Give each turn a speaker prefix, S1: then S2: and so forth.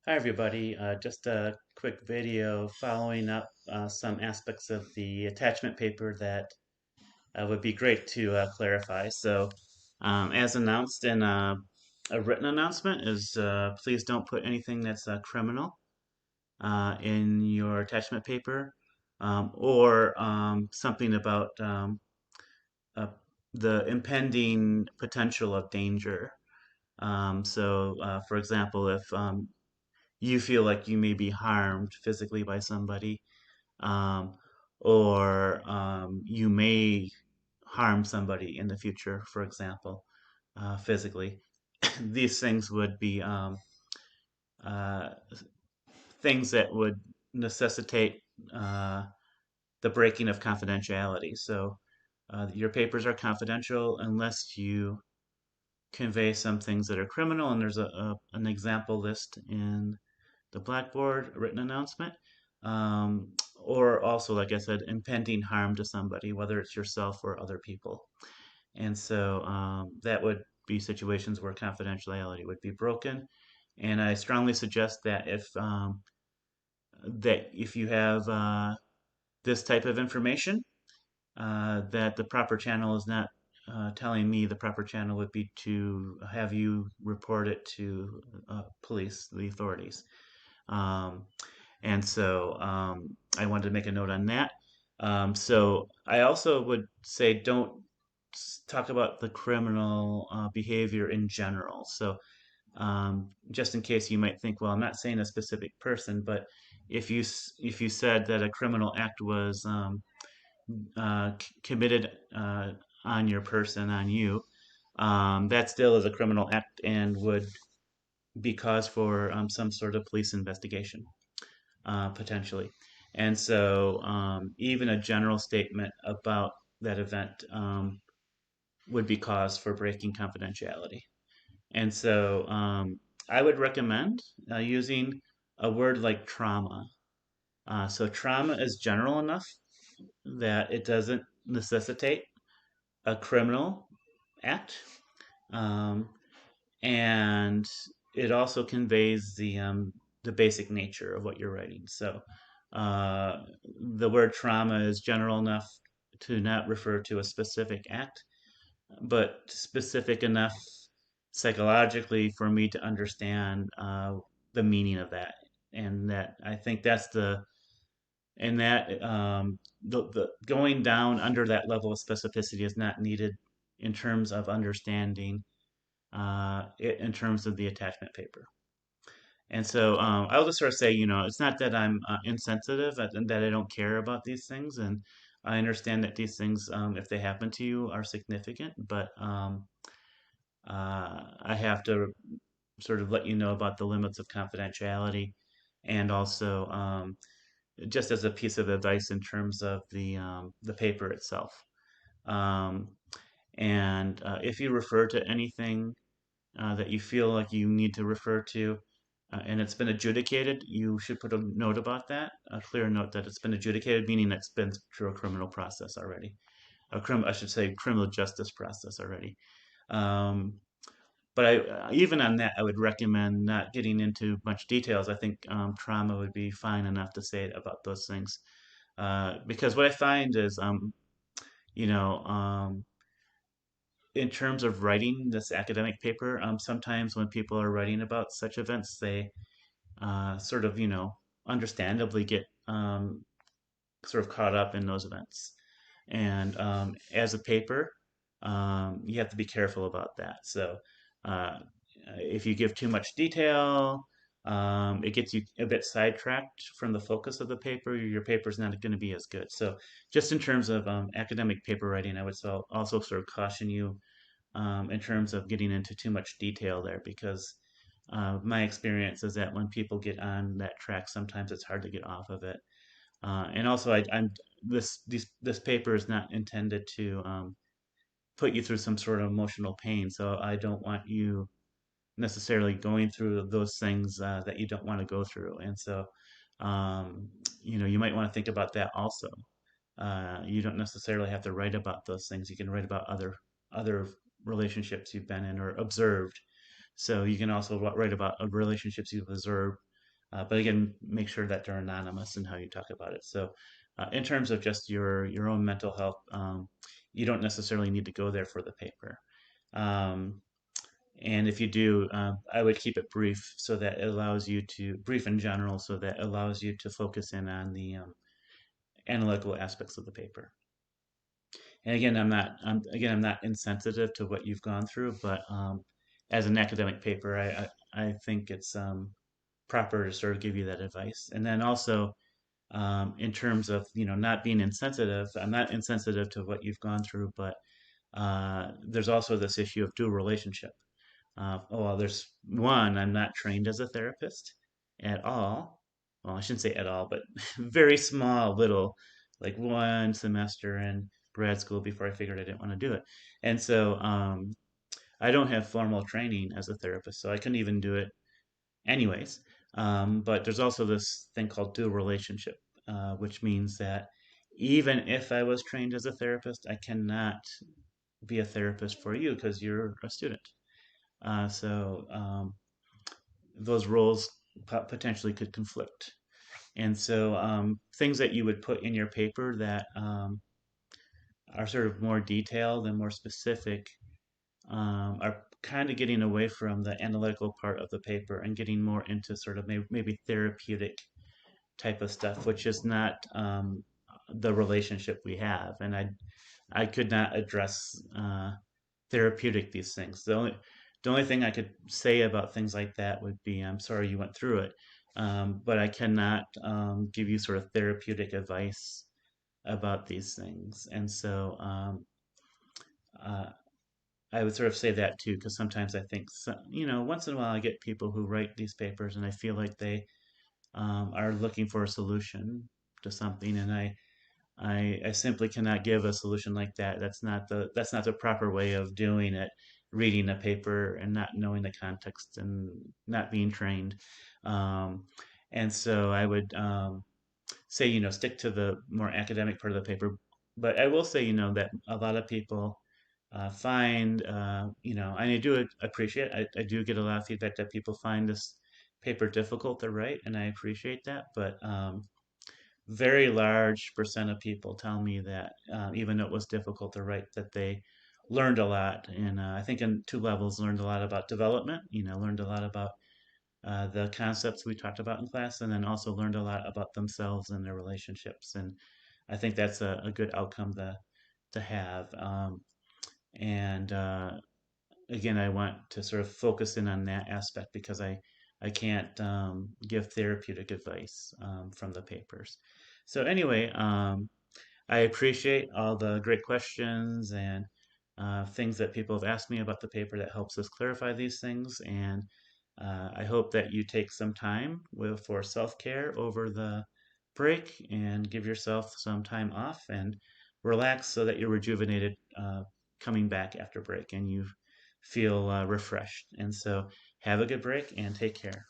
S1: Hi everybody, just a quick video following up some aspects of the attachment paper that would be great to clarify. As announced in a written announcement, is please don't put anything that's criminal in your attachment paper, or something about uh, the impending potential of danger. For example, if you feel like you may be harmed physically by somebody, um, or you may harm somebody in the future, for example, physically. These things would be uh, things that would necessitate uh, the breaking of confidentiality. Your papers are confidential unless you convey some things that are criminal, and there's an example list in the Blackboard written announcement, or also, like I said, impending harm to somebody, whether it's yourself or other people. That would be situations where confidentiality would be broken. And I strongly suggest that if you have this type of information, that the proper channel is not telling me. The proper channel would be to have you report it to police, the authorities. Um, I wanted to make a note on that. I also would say don't talk about the criminal behavior in general. Just in case you might think, well, I'm not saying a specific person, but if you said that a criminal act was committed on your person, on you, that still is a criminal act and would be cause for some sort of police investigation, potentially. Even a general statement about that event would be cause for breaking confidentiality. And so I would recommend using a word like trauma. Trauma is general enough that it doesn't necessitate a criminal act, um, and it also conveys the basic nature of what you're writing. The word trauma is general enough to not refer to a specific act, but specific enough psychologically for me to understand the meaning of that. And that I think that's the and that the going down under that level of specificity is not needed in terms of understanding it in terms of the attachment paper. I'll just sort of say, it's not that I'm insensitive and that I don't care about these things. And I understand that these things, if they happen to you, are significant, but I have to sort of let you know about the limits of confidentiality, and also just as a piece of advice in terms of the paper itself. Um, if you refer to anything that you feel like you need to refer to, and it's been adjudicated, you should put a note about that, a clear note that it's been adjudicated, meaning it's been through a criminal process already. I should say criminal justice process already. Um, Even on that, I would recommend not getting into much details. I think trauma would be fine enough to say about those things. Because what I find is, you know, in terms of writing this academic paper, sometimes when people are writing about such events, they sort of, understandably get sort of caught up in those events. And as a paper, you have to be careful about that. Uh, if you give too much detail, it gets you a bit sidetracked from the focus of the paper. Your paper is not going to be as good. So, just in terms of academic paper writing, I would also sort of caution you in terms of getting into too much detail there, because my experience is that when people get on that track, sometimes it's hard to get off of it. And also, I'm this paper is not intended to put you through some sort of emotional pain. So I don't want you necessarily going through those things that you don't want to go through. Um, you might want to think about that also. You don't necessarily have to write about those things. You can write about other relationships you've been in or observed. So you can also write about relationships you've observed But again, make sure that they're anonymous in how you talk about it. So, in terms of just your own mental health, you don't necessarily need to go there for the paper. Um, and if you do, I would keep it brief so that it allows you to brief in general, so that allows you to focus in on the analytical aspects of the paper. And again, I'm not insensitive to what you've gone through, but as an academic paper, I think it's proper to sort of give you that advice. And then also, in terms of not being insensitive, I'm not insensitive to what you've gone through, but there's also this issue of dual relationship. Well, there's one, I'm not trained as a therapist at all. Well, I shouldn't say at all, but very small, little, like one semester in grad school before I figured I didn't want to do it. And so I don't have formal training as a therapist, so I couldn't even do it anyways. But there's also this thing called dual relationship, which means that even if I was trained as a therapist, I cannot be a therapist for you because you're a student. So those roles potentially could conflict. And so things that you would put in your paper that are sort of more detailed and more specific are kind of getting away from the analytical part of the paper and getting more into sort of maybe therapeutic type of stuff, which is not the relationship we have. And I could not address therapeutic these things. The only thing I could say about things like that would be, I'm sorry you went through it, but I cannot give you sort of therapeutic advice about these things. And so uh, I would sort of say that too, because sometimes I think, once in a while I get people who write these papers and I feel like they are looking for a solution to something, and I simply cannot give a solution like that. That's not the proper way of doing it. Reading a paper and not knowing the context and not being trained, um, and so I would say stick to the more academic part of the paper. But I will say that a lot of people find and I do appreciate. I do get a lot of feedback that people find this paper difficult to write, and I appreciate that. But very large percent of people tell me that even though it was difficult to write, that they learned a lot. And I think in two levels, learned a lot about development. Learned a lot about the concepts we talked about in class, and then also learned a lot about themselves and their relationships. And I think that's a good outcome to have. And again, I want to sort of focus in on that aspect because I can't give therapeutic advice from the papers. So anyway, I appreciate all the great questions and things that people have asked me about the paper that helps us clarify these things. And I hope that you take some time for self-care over the break and give yourself some time off and relax so that you're rejuvenated coming back after break and you feel refreshed. And so have a good break and take care.